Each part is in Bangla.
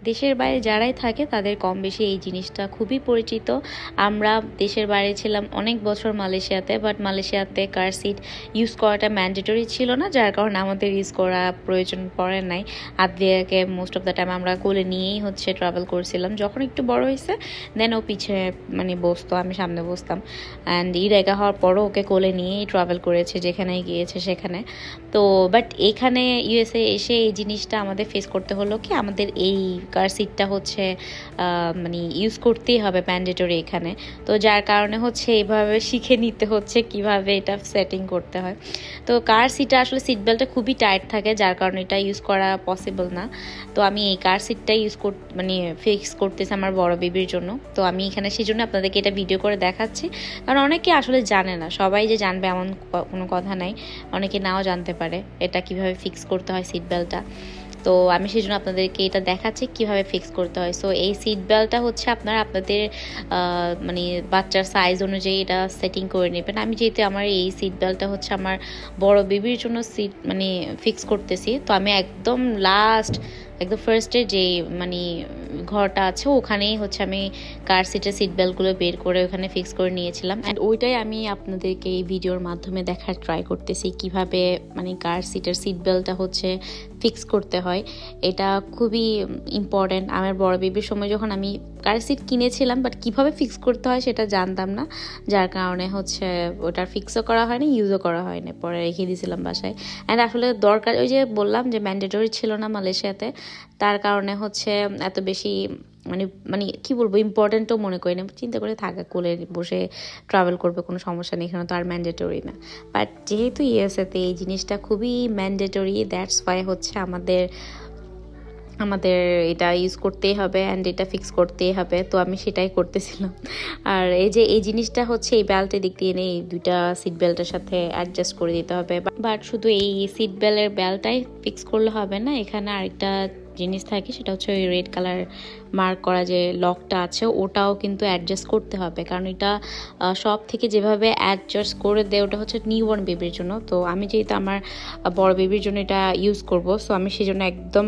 দেশের বাইরে যারাই থাকে তাদের কম বেশি এই জিনিসটা খুবই পরিচিত। আমরা দেশের বাইরে ছিলাম অনেক বছর মালয়েশিয়াতে, বাট মালয়েশিয়াতে কার সিট ইউজ করাটা ম্যান্ডেটরি ছিল না, যার কারণে আমাদের ইউজ করা প্রয়োজন পড়ে নাই। আদ্রিয়াকে মোস্ট অফ দ্য টাইম আমরা কোলে নিয়েই ট্রাভেল করছিলাম। যখন একটু বড় হয়েছে দেন ও পিছিয়ে বসতো, আমি সামনে বসতাম। অ্যান্ড ইরাইকা হওয়ার পরও ওকে কোলে নিয়েই ট্রাভেল করেছে যেখানেই গিয়েছে সেখানে। তো বাট এখানে ইউএসএ এসে এই জিনিসটা আমাদের ফেস করতে হলো কি, আমাদের এই কার সিটটা ইউজ করতেই হবে ম্যান্ডেটরি এখানে। তো যার কারণে এইভাবে শিখে নিতে হচ্ছে কিভাবে এটা সেটিং করতে হয়। তো কার সিটটা আসলে সিট বেল্টটা খুবই টাইট থাকে, যার কারণে এটা ইউজ করা পসিবল না। তো আমি এই কার সিটটা ফিক্স করতেছি আমার বড় বেবির জন্য। তো আমি এখানে সেই জন্য আপনাদেরকে এটা ভিডিও করে দেখাচ্ছি, কারণ অনেকে আসলে জানে না। সবাই যে জানবে এমন কোনো কথা নাই, অনেকে নাও জানতে পারে এটা কিভাবে ফিক্স করতে হয় সিট বেল্টটা। তো আমি সেই জন্য আপনাদেরকে এটা দেখাচ্ছি কিভাবে ফিক্স করতে হয়। সো এই সিট বেল্টটা আপনাদের বাচ্চার সাইজ অনুযায়ী এটা সেটিং করে নেবেন। আমি যেহেতু আমার এই সিট বেল্টটা আমার বড় বেবির জন্য ফিক্স করতেছি, তো আমি একদম ফার্স্টে যে ঘরটা আছে ওখানেই আমি কার সিটের সিট বেল্টগুলো বের করে ওখানে ফিক্স করে নিয়েছিলাম। অ্যান্ড ওইটাই আমি আপনাদেরকে এই ভিডিওর মাধ্যমে দেখার ট্রাই করতেছি কিভাবে কার সিটের সিট বেল্টটা ফিক্স করতে হয়। এটা খুবই ইম্পর্টেন্ট। আমার বড় বেবির সময় যখন আমি কার সিট কিনেছিলাম, বাট কিভাবে ফিক্স করতে হয় সেটা জানতাম না, যার কারণে ওটার ফিক্সও করা হয়নি, ইউজও করা হয়নি, পরে রেখে দিয়েছিলাম বাসায়। অ্যান্ড আসলে দরকার, ওই যে বললাম যে ম্যান্ডেটরি ছিল না মালয়েশিয়াতে, তার কারণে এত বেশি কি বলবো ইম্পর্টেন্টও মনে করি না। চিন্তা করে থাকা কোলে বসে ট্রাভেল করবে, কোনো সমস্যা নেই, এখানে তো আর ম্যান্ডেটরি না। বাট যেহেতু ইউএসএতে এই জিনিসটা খুবই ম্যান্ডেটরি, দ্যাটস ওয়াই আমাদের এটা ইউজ করতেই হবে অ্যান্ড এটা ফিক্স করতেই হবে। তো আমি সেটাই করতেছিলাম। আর এই জিনিসটা এই বেল্টের দিক দিয়ে নেই, দুইটা সিট বেল্টের সাথে অ্যাডজাস্ট করে দিতে হবে। বাট শুধু এই সিট বেল্টটাই ফিক্স করলে হবে না, এখানে আরেকটা জিনিস থাকে, সেটা ওই রেড কালার মার্ক করা যে লকটা আছে ওটাও কিন্তু অ্যাডজাস্ট করতে হবে, কারণ এটা সব থেকে যেভাবে অ্যাডজাস্ট করে দেয় ওটা নিউবর্ন বেবির জন্য। তো আমি যেহেতু আমার বড় বেবির জন্য এটা ইউজ করব, সো আমি সেই জন্য একদম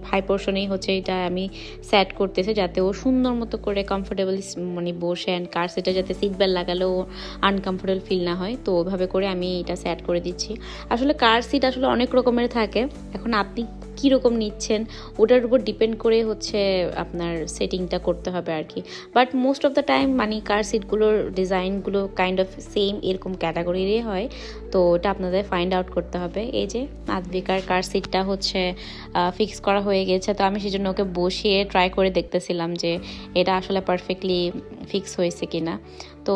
হাই পোর্শনেই এটা আমি সেট করতেছি, যাতে ও সুন্দর মতো করে কমফোর্টেবলি বসে, অ্যান্ড কার সিটে যাতে সিট বেল্ট লাগালেও আনকমফোর্টেবল ফিল না হয়। তো ওইভাবে করে আমি এটা সেট করে দিচ্ছি। আসলে কার সিট অনেক রকমের থাকে, এখন আপনি কীরকম নিচ্ছেন ওটার উপর ডিপেন্ড করে আপনার সেটিংটা করতে হবে আর কি। But most of the time car সিটগুলোর ডিজাইনগুলো কাইন্ড অফ সেম এরকম ক্যাটাগরিরই হয়, তো ওটা আপনাদের ফাইন্ড আউট করতে হবে। এই যে আদ্বিকার কার সিটটা ফিক্স করা হয়ে গেছে, তো আমি সেই জন্য ওকে বসিয়ে ট্রাই করে দেখতেছিলাম যে এটা আসলে পারফেক্টলি ফিক্স হয়েছে কিনা। তো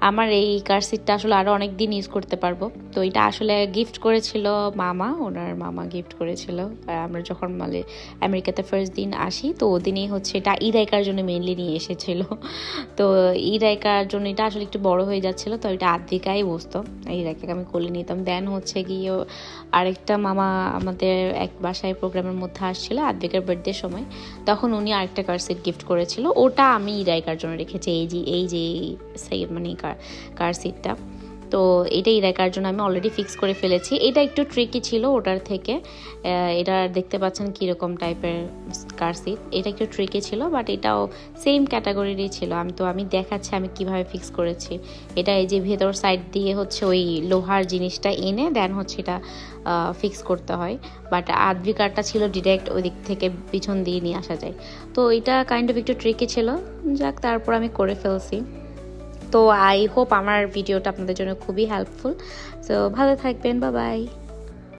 আমার এই কার সিটটা আরও অনেক দিন ইউজ করতে পারবো। তো এটা আসলে গিফট করেছিল ওনার মামা গিফট করেছিল। আমরা যখন আমেরিকাতে ফার্স্ট দিন আসি, তো ওদিনই এটা ইরাইকার জন্য মেনলি নিয়ে এসেছিল। তো ইরাইকার জন্য এটা আসলে একটু বড় হয়ে যাচ্ছিলো, তো এটা আদ্বিকাই বসতো, ইরাইকাকে আমি কোলে নিতাম। দেন গিয়ে আরেকটা মামা আমাদের এক বাসায় প্রোগ্রামের মধ্যে আসছিল আদ্বিকার বার্থডের সময়, তখন উনি আরেকটা কার সিট গিফট করেছিল, ওটা আমি ইরাইকার জন্য রেখেছি। এই যে কার সিটটা, তো এটা ইরাইকার জন্য আমি অলরেডি ফিক্স করে ফেলেছি। এটা একটু ট্রিকি ছিল ওটার থেকে, এটা দেখতে পাচ্ছেন কীরকম টাইপের কার সিট, এটা একটু ট্রিকি ছিল, বাট এটাও সেম ক্যাটাগরিরই ছিল। আমি দেখাচ্ছি আমি কিভাবে ফিক্স করেছি। এটা এই যে ভেতর সাইড দিয়ে ওই লোহার জিনিসটা এনে দেন এটা ফিক্স করতে হয়, বাট আদ্বিকারটা ছিল ডিরেক্ট ওই দিক থেকে পিছন দিয়ে নিয়ে আসা যায়। তো এটা কাইন্ড অফ একটু ট্রিকি ছিল, যাক তারপর আমি করে ফেলছি। তো আই হোপ আমার ভিডিওটা আপনাদের জন্য খুবই হেল্পফুল। সো ভালো থাকবেন, বাই বাই।